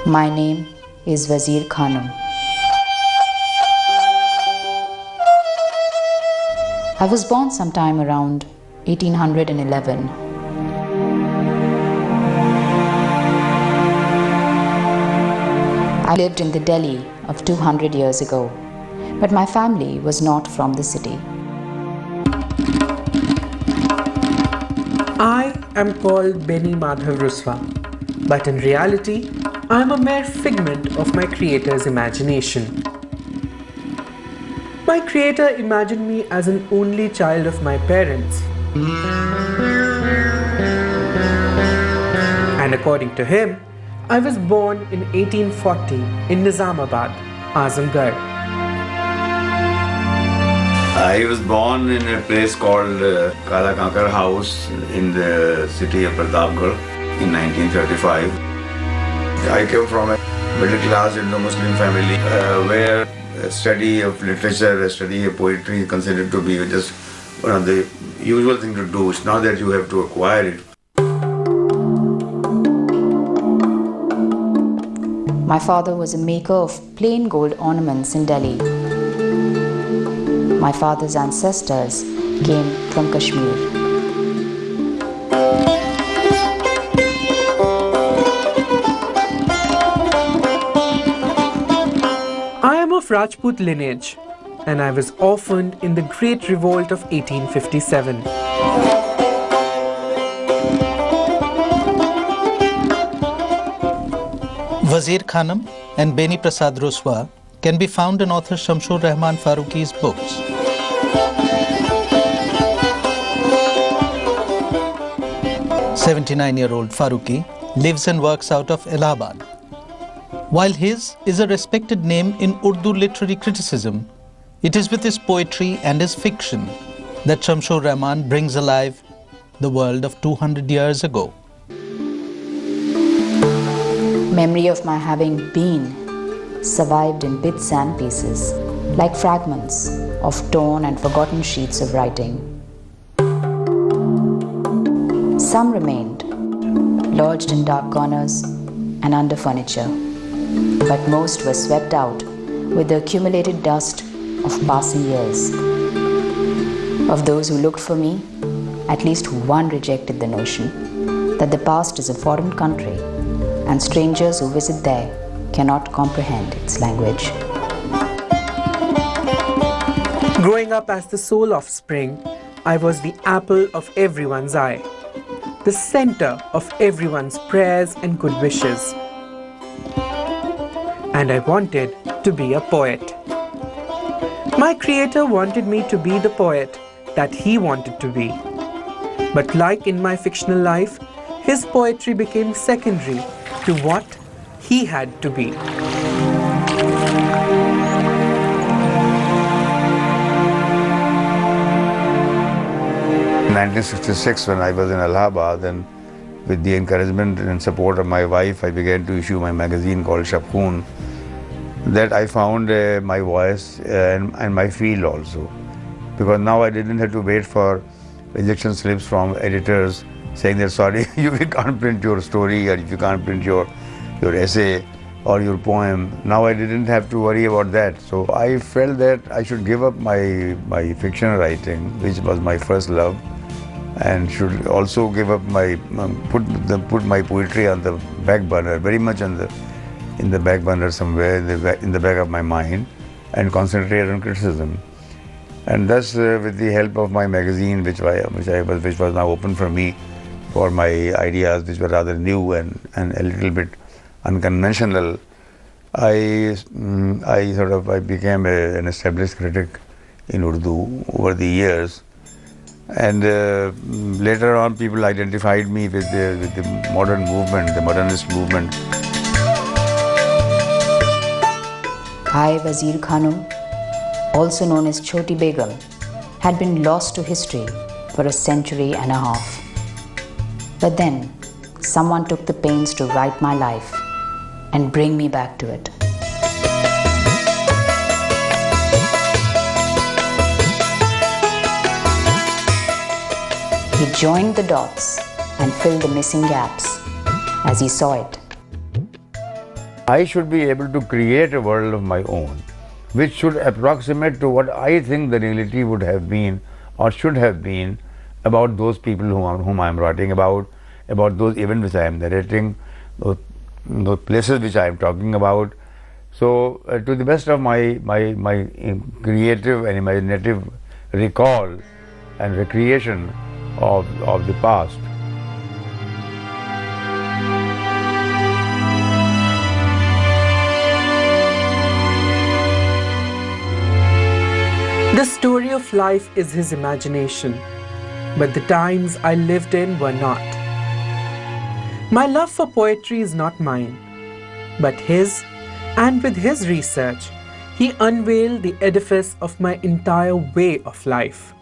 My name is Wazir Khanum. I was born sometime around 1811. I lived in the Delhi of 200 years ago, but my family was not from the city. I am called Beni Madhav Ruswa, but in reality, I am a mere figment of my creator's imagination. My creator imagined me as an only child of my parents. And according to him, I was born in 1840 in Nizamabad, Azamgarh. I was born in a place called Kala Kankar House in the city of Pratapgarh in 1935. I came from a middle class Indo-Muslim family where a study of literature, a study of poetry is considered to be just one of the usual thing to do. It's not that you have to acquire it. My father was a maker of plain gold ornaments in Delhi. My father's ancestors came from Kashmir. I am of Rajput lineage, and I was orphaned in the Great Revolt of 1857. Wazir Khanum and Beni Prasad Ruswa can be found in author Shamsur Rahman Farooqi's books. "79-year-old Farooqi lives and works out of Allahabad. While his is a respected name in Urdu literary criticism, it is with his poetry and his fiction that Shamsur Rahman brings alive the world of 200 years ago. Memory of my having been survived in bits and pieces, like fragments of torn and forgotten sheets of writing. Some remained, lodged in dark corners and under furniture, but most were swept out with the accumulated dust of passing years. Of those who looked for me, at least one rejected the notion that the past is a foreign country and strangers who visit there cannot comprehend its language. Growing up as the sole offspring, I was the apple of everyone's eye, the center of everyone's prayers and good wishes. And I wanted to be a poet. My creator wanted me to be the poet that he wanted to be. But like in my fictional life, his poetry became secondary to what he had to be. In 1966, when I was in Allahabad, and with the encouragement and support of my wife, I began to issue my magazine called Shapkhoon. That I found my voice and my field also. Because now I didn't have to wait for rejection slips from editors saying that sorry, you can't print your story, or if you can't print your essay or your poem. Now I didn't have to worry about that. So I felt that I should give up my fiction writing, which was my first love, and should also give up put my poetry on the back burner, very much in the back burner somewhere in the back of my mind, and concentrate on criticism. And thus, with the help of my magazine, which was now open for me, for my ideas, which were rather new and a little bit unconventional, I became an established critic in Urdu over the years. And later on, people identified me with the modern movement, the modernist movement. I, Wazir Khanum, also known as Choti Begum, had been lost to history for a century and a half. But then, someone took the pains to write my life and bring me back to it. He joined the dots and filled the missing gaps as he saw it. I should be able to create a world of my own, which should approximate to what I think the reality would have been or should have been about those people whom I am writing about those events which I am narrating, those places which I am talking about. So, to the best of my creative and imaginative recall and recreation of the past. The story of life is his imagination, but the times I lived in were not. My love for poetry is not mine, but his, and with his research, he unveiled the edifice of my entire way of life.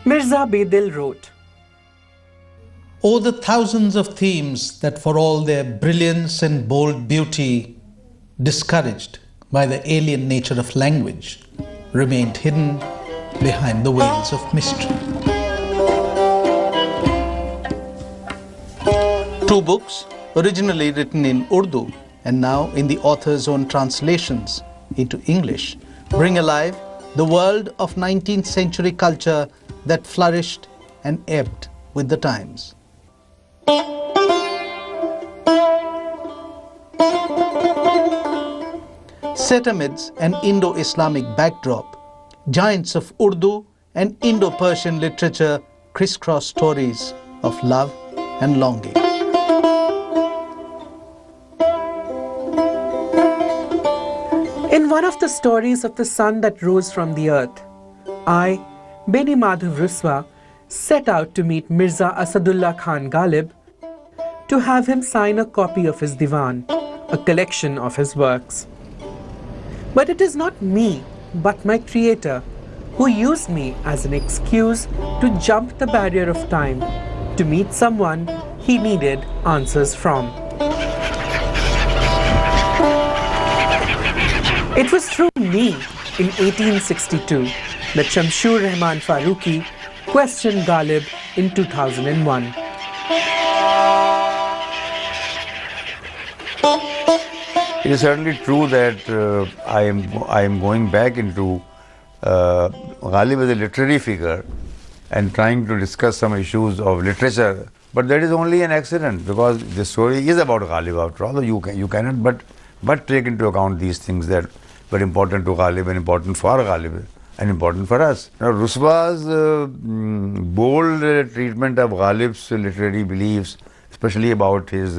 Mirza Bedil wrote, "Oh, the thousands of themes that for all their brilliance and bold beauty, discouraged by the alien nature of language, remained hidden behind the veils of mystery." Two books, originally written in Urdu and now in the author's own translations into English, bring alive the world of 19th century culture that flourished and ebbed with the times. Set amidst an Indo-Islamic backdrop, giants of Urdu and Indo-Persian literature crisscross stories of love and longing. In one of the stories of the sun that rose from the earth, I, Beni Madhav Ruswa, set out to meet Mirza Asadullah Khan Ghalib to have him sign a copy of his Diwan, a collection of his works. But it is not me, but my creator, who used me as an excuse to jump the barrier of time to meet someone he needed answers from. It was through me in 1862 that Shamsur Rahman Farooqi questioned Ghalib in 2001. It is certainly true that I am going back into Ghalib as a literary figure and trying to discuss some issues of literature, but that is only an accident because the story is about Ghalib after all. You cannot but take into account these things that were important to Ghalib and important for Ghalib and important for us. Now, Ruswa's bold treatment of Ghalib's literary beliefs, especially about his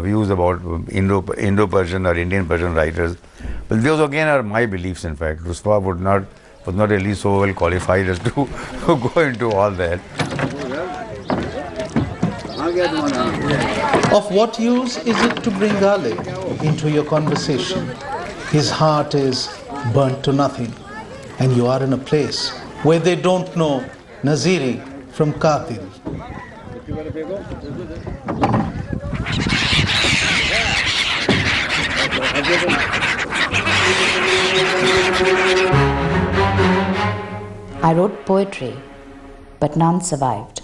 views about Indo-Persian or Indian-Persian writers, but those again are my beliefs. In fact, Ruswa was not really so well qualified as to go into all that. Of what use is it to bring Ghalib into your conversation? His heart is burnt to nothing, and you are in a place where they don't know Naziri from Qatil. I wrote poetry, but none survived.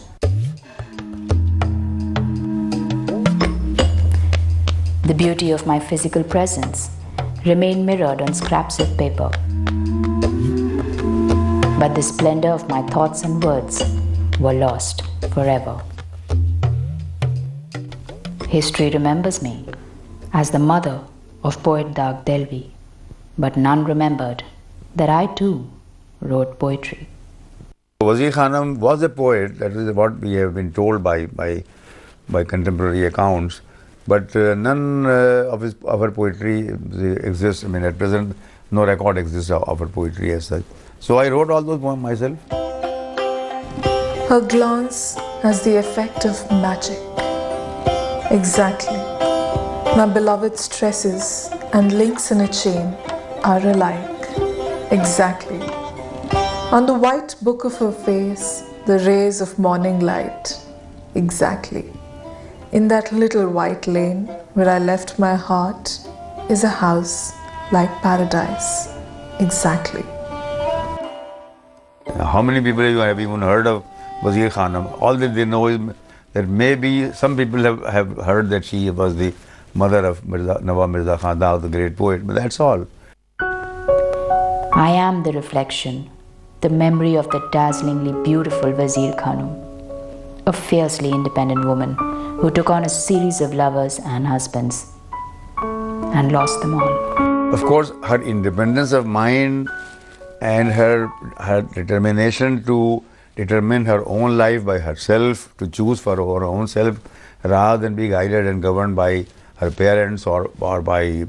The beauty of my physical presence remained mirrored on scraps of paper. But the splendor of my thoughts and words were lost forever. History remembers me as the mother of poet Dag Delvi, but none remembered that I too wrote poetry. Wazir Khanum was a poet, that is what we have been told by contemporary accounts, but none of her poetry exists. I mean, at present, no record exists of her poetry as such. So I wrote all those poems myself. Her glance has the effect of magic. Exactly. My beloved's tresses and links in a chain are alike. Exactly. On the white book of her face, the rays of morning light. Exactly. In that little white lane where I left my heart is a house like paradise. Exactly. How many people have even heard of Wazir Khanum? All that they know is that maybe some people have heard that she was the mother of Nawab Mirza Khan Dao, the great poet, but that's all. I am the reflection, the memory of the dazzlingly beautiful Wazir Khanum, a fiercely independent woman who took on a series of lovers and husbands and lost them all. Of course, her independence of mind and her determination to determine her own life by herself, to choose for her own self, rather than be guided and governed by her parents or by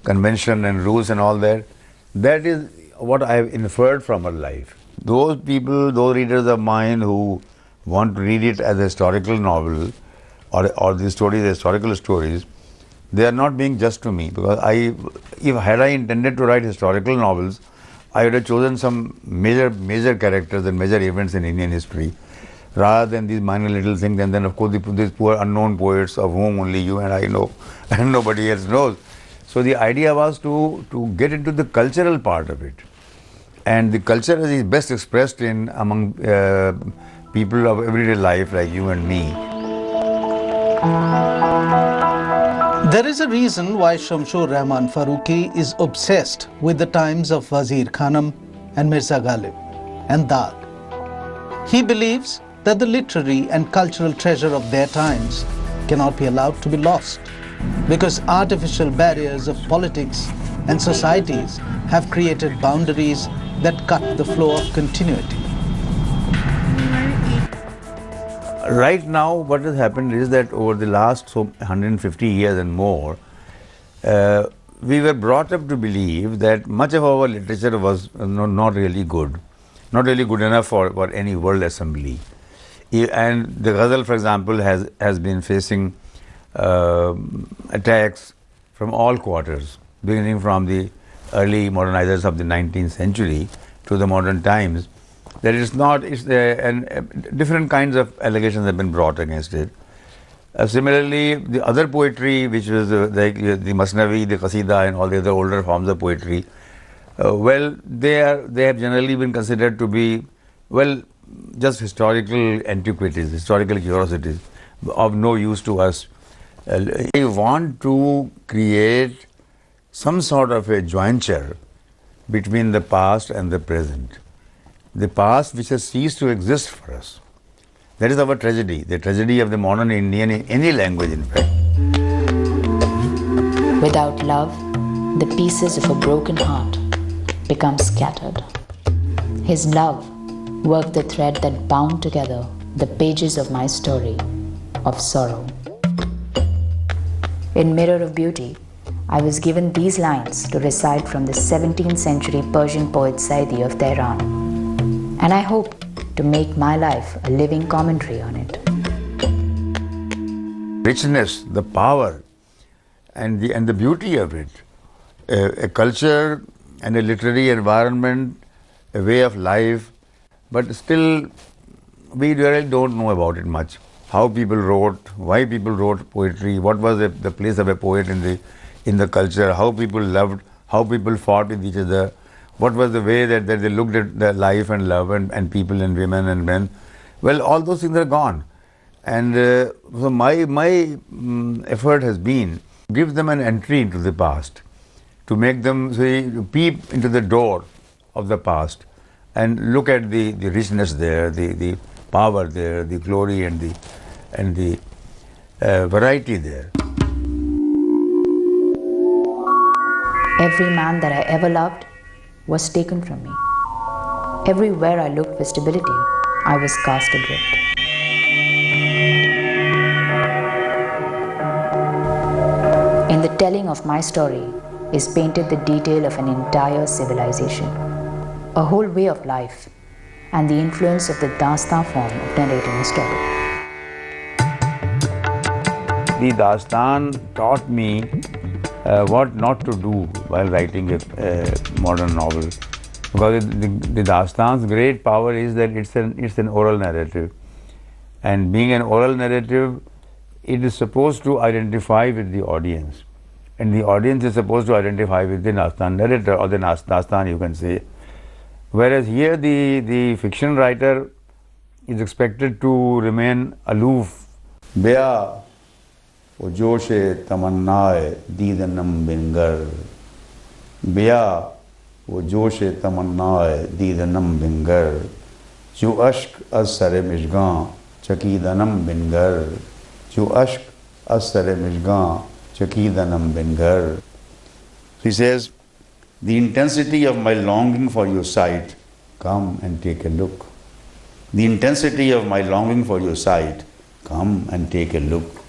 convention and rules and all that. That is what I have inferred from her life. Those people, those readers of mine who want to read it as a historical novel or these stories, historical stories, they are not being just to me, because had I intended to write historical novels, I would have chosen some major characters and major events in Indian history, rather than these minor little things. And then, of course, these poor unknown poets of whom only you and I know, and nobody else knows. So the idea was to get into the cultural part of it, and the culture is best expressed among people of everyday life like you and me. There is a reason why Shamsur Rahman Farooqi is obsessed with the times of Wazir Khanum and Mirza Ghalib and Daag. He believes that the literary and cultural treasure of their times cannot be allowed to be lost, because artificial barriers of politics and societies have created boundaries that cut the flow of continuity. Right now, what has happened is that over the last 150 years and more, we were brought up to believe that much of our literature was not really good, not really good enough for any world assembly. And the ghazal, for example, has been facing attacks from all quarters, beginning from the early modernizers of the 19th century to the modern times. That different kinds of allegations have been brought against it. Similarly, the other poetry, which was like the Masnavi, the Qasida, and all the other older forms of poetry, they have generally been considered to be, just historical antiquities, historical curiosities of no use to us. We want to create some sort of a jointure between the past and the present. The past which has ceased to exist for us. That is our tragedy, the tragedy of the modern Indian in any language, in fact. Without love, the pieces of a broken heart become scattered. His love worked the thread that bound together the pages of my story of sorrow. In Mirror of Beauty, I was given these lines to recite from the 17th century Persian poet Saidi of Tehran, and I hope to make my life a living commentary on it. Richness, the power, and the beauty of it, a culture and a literary environment, a way of life, but still we really don't know about it much. How people wrote, why people wrote poetry, what was the place of a poet in the culture, how people loved, how people fought with each other, what was the way that they looked at their life and love and people and women and men. Well, all those things are gone. And so my effort has been to give them an entry into the past, to make them peep into the door of the past and look at the richness there, the power there, the glory and the variety there. Every man that I ever loved was taken from me. Everywhere I looked for stability, I was cast adrift. In the telling of my story is painted the detail of an entire civilization, a whole way of life, and the influence of the Dastan form of narrating a story. The Dastan taught me what not to do while writing a modern novel, because the Dastan's great power is that it's an oral narrative, and being an oral narrative, it is supposed to identify with the audience, and the audience is supposed to identify with the Dastan narrator, or the Dastan, you can say. Whereas here the fiction writer is expected to remain aloof. Bea o joshe tamannae didanam bingar. Bea o joshe tamannae didanam bingar. Jo ashk az sare mishgan chakidanam bingar. Jo ashk az sare mishgan chakidanam bingar. He says, the intensity of my longing for your sight, come and take a look. The intensity of my longing for your sight, come and take a look.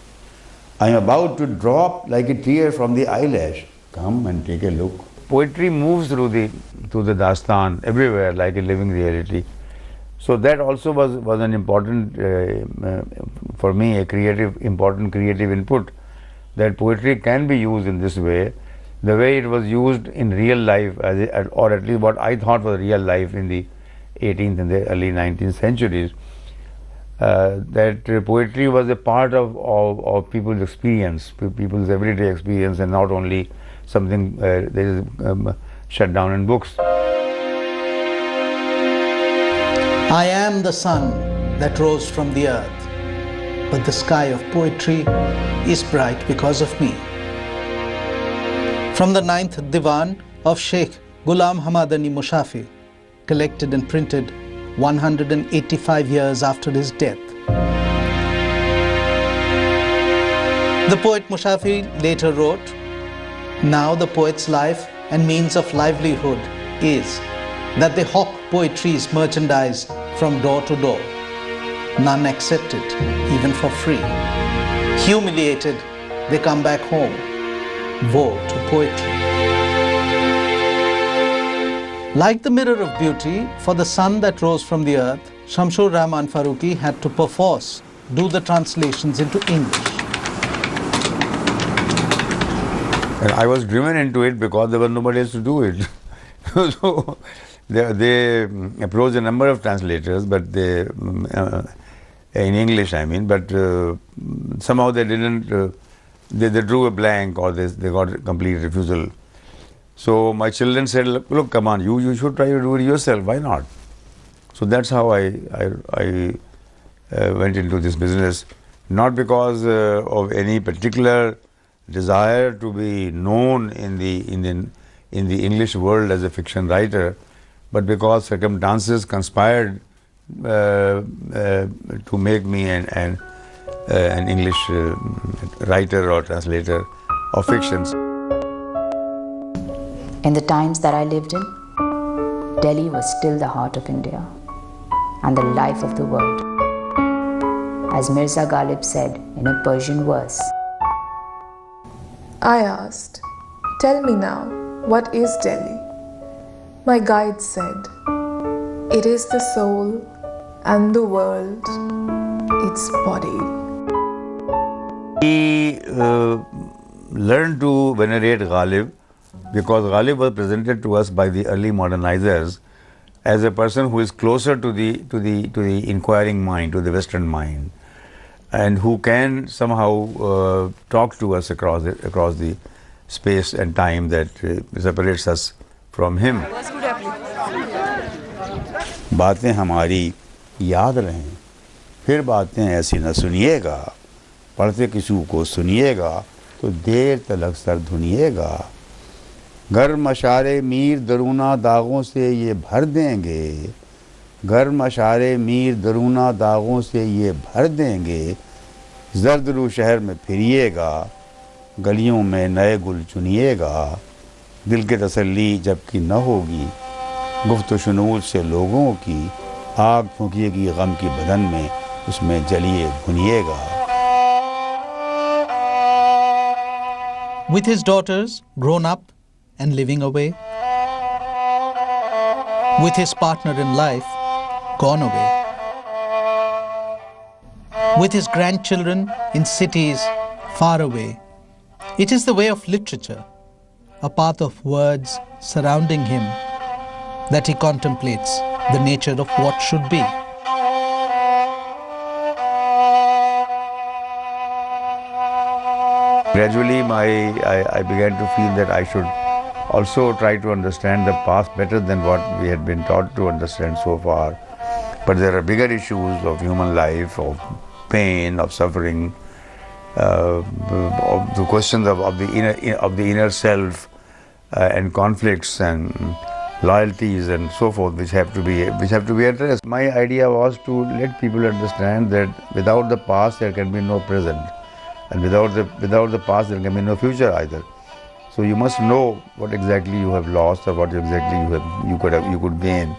I am about to drop like a tear from the eyelash, come and take a look. Poetry moves through the dastan everywhere like a living reality. So that also was an important, for me, important creative input, that poetry can be used in this way, the way it was used in real life, or at least what I thought was real life in the 18th and the early 19th centuries. That poetry was a part of people's experience, people's everyday experience, and not only something that is shut down in books. I am the sun that rose from the earth, but the sky of poetry is bright because of me. From the 9th Divan of Sheikh Ghulam Hamadani Mushafi, collected and printed 185 years after his death. The poet Mushafi later wrote, "Now the poet's life and means of livelihood is that they hawk poetry's merchandise from door to door. None accept it, even for free. Humiliated, they come back home. Woe to poetry." Like the mirror of beauty, for the sun that rose from the earth, Shamsur Rahman Farooqi had to perforce do the translations into English. And I was driven into it because there was nobody else to do it. So they approached a number of translators, but they, in English I mean, but somehow they didn't, they drew a blank, or they got a complete refusal. So my children said, look, come on, you should try to do it yourself, why not? So that's how I went into this business, not because of any particular desire to be known in the English world as a fiction writer, but because circumstances conspired to make me an English writer or translator of fictions. In the times that I lived in, Delhi was still the heart of India and the life of the world. As Mirza Ghalib said in a Persian verse, I asked, "Tell me now, what is Delhi?" My guide said, "It is the soul and the world, its body." We learned to venerate Ghalib because Ghalib was presented to us by the early modernizers as a person who is closer to the inquiring mind, to the Western mind, and who can somehow talk to us across the space and time that separates us from him. बातें हमारी याद रहें, फिर बातें ऐसी न सुनिएगा, पढ़ते किसी को सुनिएगा तो देर तलक सर धुनिएगा। घर मशारे मीर दरूना दागों से ये भर देंगे, घर मशारे मीर दरूना दागों से ये भर देंगे। जर्दरू शहर में फिरिएगा, गलियों में नए गुल चुनिएगा। दिल के तसल्ली जबकि न होगी, गुफ्त-ओ-शुनूद से लोगों की, आग फूंकिएगी गम की बदन में, उसमें जलिए भुनिएगा। With his daughters grown up and living away, with his partner in life gone away, with his grandchildren in cities far away, it is the way of literature, a path of words surrounding him, that he contemplates the nature of what should be. Gradually, I began to feel that I should also try to understand the past better than what we had been taught to understand so far. But there are bigger issues of human life, of pain, of suffering, of the questions of the inner self, and conflicts and loyalties and so forth, which have to be addressed. My idea was to let people understand that without the past there can be no present, and without the past there can be no future either. So you must know what exactly you have lost or what exactly you could gain.